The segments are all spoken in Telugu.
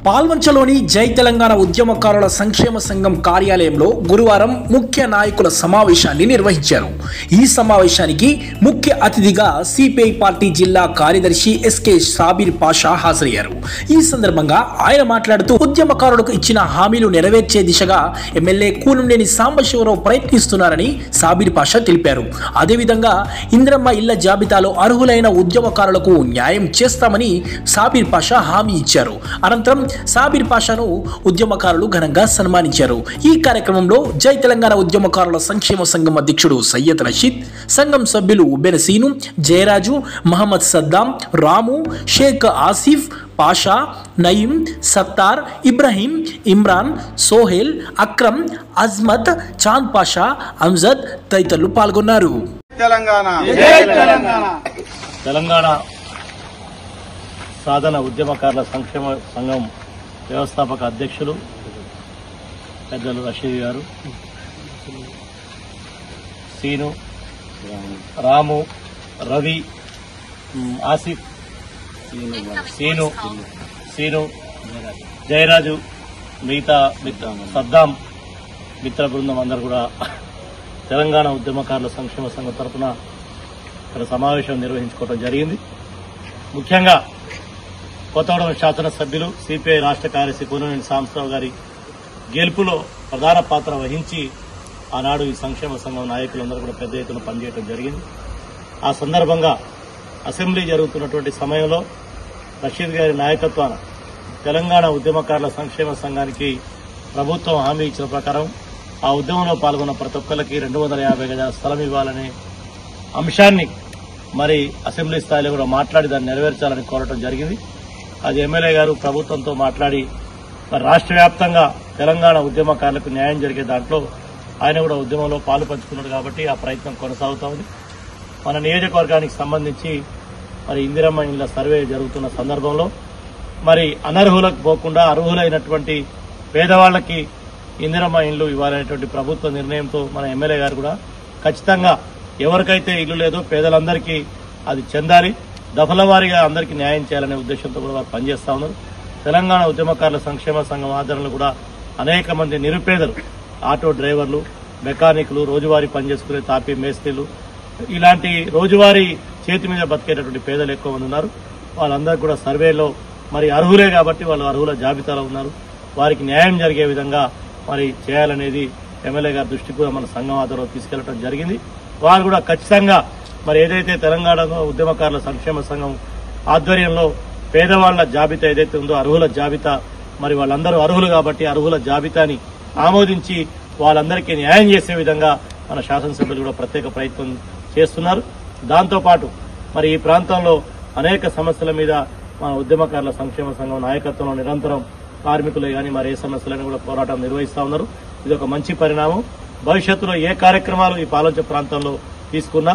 పాల్వంచలోని జై తెలంగాణ ఉద్యమకారుల సంక్షేమ సంఘం కార్యాలయంలో గురువారం ముఖ్య నాయకుల సమావేశాన్ని నిర్వహించారు. ఈ సమావేశానికి ముఖ్య అతిథిగా సిపిఐ పార్టీ జిల్లా కార్యదర్శి ఎస్కే సాబీర్ పాషా హాజరయ్యారు. ఈ సందర్భంగా ఆయన మాట్లాడుతూ ఉద్యమకారులకు ఇచ్చిన హామీలు నెరవేర్చే దిశగా ఎమ్మెల్యే కూనంనేని సాంబశివరావు ప్రయత్నిస్తున్నారని సాబీర్ పాషా తెలిపారు. అదేవిధంగా ఇందిరమ్మ ఇళ్ల జాబితాలో అర్హులైన ఉద్యమకారులకు న్యాయం చేస్తామని సాబీర్ పాషా హామీ ఇచ్చారు. అనంతరం సాబీర్ పాషాను ఉద్యమకారులు ఘనంగా సన్మానించారు. ఈ కార్యక్రమంలో జై తెలంగాణ ఉద్యమకారుల సంక్షేమ సంఘం అధ్యక్షుడు సయ్యద్ రషీద్, సంఘం సభ్యులు బెనసీను, జయరాజు, మహమ్మద్ సద్దాం, రాము, షేక్ ఆసిఫ్, పాషా, నయీం, సత్తార్, ఇబ్రాహీం, ఇమ్రాన్, సోహెల్, అక్రమ్, అజ్మత్, చాంద్ పాషా, అంజద్ తదితరులు పాల్గొన్నారు. తెలంగాణ సాధన ఉద్యమకారుల సంక్షేమ సంఘం వ్యవస్థాపక అధ్యక్షులు పెద్దలు రషీద్ గారు, సీను, రాము, రవి, ఆసిఫ్, సీను, జయరాజు, మిగతా సద్దాం మిత్ర బృందం అందరూ కూడా తెలంగాణ ఉద్యమకారుల సంక్షేమ సంఘం తరఫున ఇక్కడ సమావేశం నిర్వహించుకోవడం జరిగింది. ముఖ్యంగా కొత్తగూడెం శాసనసభ్యులు సిపిఐ రాష్ట్ర కార్యదర్శి కూనంనేని సాంబశివరావు గారి గెలుపులో ప్రధాన పాత్ర వహించి ఆనాడు ఈ సంక్షేమ సంఘం నాయకులందరూ కూడా పెద్ద ఎత్తున పనిచేయడం జరిగింది. ఆ సందర్భంగా అసెంబ్లీ జరుగుతున్నటువంటి సమయంలో రషీద్ గారి నాయకత్వాన తెలంగాణ ఉద్యమకారుల సంక్షేమ సంఘానికి ప్రభుత్వం హామీ ఇచ్చిన ప్రకారం ఆ ఉద్యమంలో పాల్గొన్న ప్రతి ఒక్కరికి 250 గజాల స్థలం ఇవ్వాలనే అంశాన్ని మరి అసెంబ్లీ స్థాయిలో కూడా మాట్లాడి దాన్ని నెరవేర్చాలని కోరటం జరిగింది. అది ఎమ్మెల్యే గారు ప్రభుత్వంతో మాట్లాడి మరి రాష్ట్ర వ్యాప్తంగా తెలంగాణ ఉద్యమకారులకు న్యాయం జరిగే దాంట్లో ఆయన కూడా ఉద్యమంలో పాలు పంచుకున్నాడు కాబట్టి ఆ ప్రయత్నం కొనసాగుతా ఉంది. మన నియోజకవర్గానికి సంబంధించి మరి ఇందిరమ్మ ఇళ్ల సర్వే జరుగుతున్న సందర్భంలో మరి అనర్హులకు పోకుండా అర్హులైనటువంటి పేదవాళ్లకి ఇందిరమ్మ ఇళ్లు ఇవ్వాలనేటువంటి ప్రభుత్వ నిర్ణయంతో మన ఎమ్మెల్యే గారు కూడా ఖచ్చితంగా ఎవరికైతే ఇల్లు లేదో పేదలందరికీ అది చెందాలి, దఫల వారీగా అందరికీ న్యాయం చేయాలనే ఉద్దేశంతో కూడా వారు పనిచేస్తా ఉన్నారు. తెలంగాణ ఉద్యమకారుల సంక్షేమ సంఘం ఆదరణలో కూడా అనేక మంది నిరుపేదలు, ఆటో డ్రైవర్లు, మెకానిక్లు, రోజువారీ పనిచేసుకునే తాపీ మేస్త్రీలు, ఇలాంటి రోజువారీ చేతి మీద బతికేటటువంటి పేదలు ఎక్కువ మంది ఉన్నారు. వాళ్ళందరూ కూడా సర్వేలో మరి అర్హులే కాబట్టి వాళ్ళు అర్హుల జాబితాలో ఉన్నారు. వారికి న్యాయం జరిగే విధంగా మరి చేయాలనేది ఎమ్మెల్యే గారి దృష్టికి కూడా మన సంఘం ఆధ్వర్యంలో తీసుకెళ్లడం జరిగింది. వారు కూడా ఖచ్చితంగా మరి ఏదైతే తెలంగాణ ఉద్యమకారుల సంక్షేమ సంఘం ఆధ్వర్యంలో పేదవాళ్ల జాబితా ఏదైతే ఉందో అర్హుల జాబితా, మరి వాళ్ళందరూ అర్హులు కాబట్టి అర్హుల జాబితాని ఆమోదించి వాళ్ళందరికీ న్యాయం చేసే విధంగా మన శాసనసభ్యులు కూడా ప్రత్యేక ప్రయత్నం చేస్తున్నారు. దాంతోపాటు మరి ఈ ప్రాంతంలో అనేక సమస్యల మీద మన ఉద్యమకారుల సంక్షేమ సంఘం నాయకత్వంలో నిరంతరం కార్మికులే కానీ మరి ఏ సమస్యలను కూడా పోరాటం నిర్వహిస్తా ఉన్నారు. ఇది ఒక మంచి పరిణామం. భవిష్యత్తులో ఏ కార్యక్రమాలు ఈ పాలొంచ ప్రాంతంలో తీసుకున్నా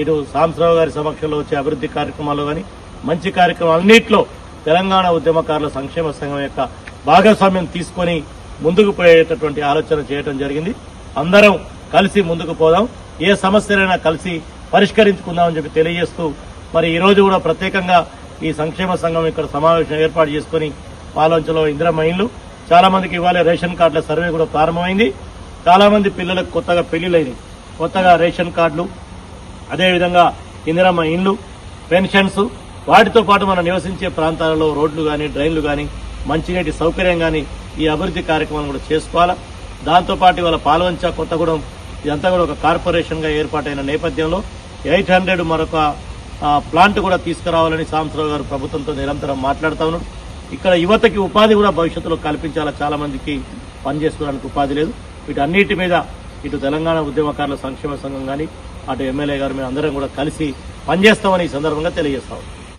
ఇటు సాంబశివరావు గారి సమక్షంలో వచ్చే అభివృద్ది కార్యక్రమాల్లో కానీ మంచి కార్యక్రమాలన్నింటిలో తెలంగాణ ఉద్యమకారుల సంక్షేమ సంఘం యొక్క భాగస్వామ్యం తీసుకుని ముందుకు పోయేటటువంటి ఆలోచన చేయడం జరిగింది. అందరం కలిసి ముందుకు పోదాం, ఏ సమస్యలైనా కలిసి పరిష్కరించుకుందామని చెప్పి తెలియజేస్తూ మరి ఈ రోజు కూడా ప్రత్యేకంగా ఈ సంక్షేమ సంఘం ఇక్కడ సమావేశం ఏర్పాటు చేసుకుని పాలొంచలో ఇందిరమ్మ ఇళ్లు చాలా మందికి ఇవ్వాలి. రేషన్ కార్డుల సర్వే కూడా ప్రారంభమైంది. చాలా మంది పిల్లలకు కొత్తగా పెళ్లిళ్ళైంది, కొత్తగా రేషన్ కార్డులు, అదేవిధంగా ఇందిరమ్మ ఇండ్లు, పెన్షన్స్, వాటితో పాటు మనం నివసించే ప్రాంతాలలో రోడ్లు కానీ డ్రైన్లు కానీ మంచినీటి సౌకర్యం కానీ ఈ అభివృద్ది కార్యక్రమాలను కూడా చేసుకోవాలా. దాంతోపాటు ఇవాళ పాల్వంచ కొత్తగూడెం ఇదంతా కూడా ఒక కార్పొరేషన్ గా ఏర్పాటైన నేపథ్యంలో 800 మరొక ప్లాంట్ కూడా తీసుకురావాలని సాంబశివరావు గారు ప్రభుత్వంతో నిరంతరం మాట్లాడుతా ఉన్నారు. ఇక్కడ యువతకి ఉపాధి కూడా భవిష్యత్తులో కల్పించాలా, చాలా మందికి పనిచేసుకోవడానికి ఉపాధి లేదు. వీటన్నిటి మీద ఇటు తెలంగాణ ఉద్యమకారుల సంక్షేమ సంఘం కానీ అటు ఎమ్మెల్యే గారు మేము అందరం కూడా కలిసి పనిచేస్తామని ఈ సందర్భంగా తెలియజేస్తాం.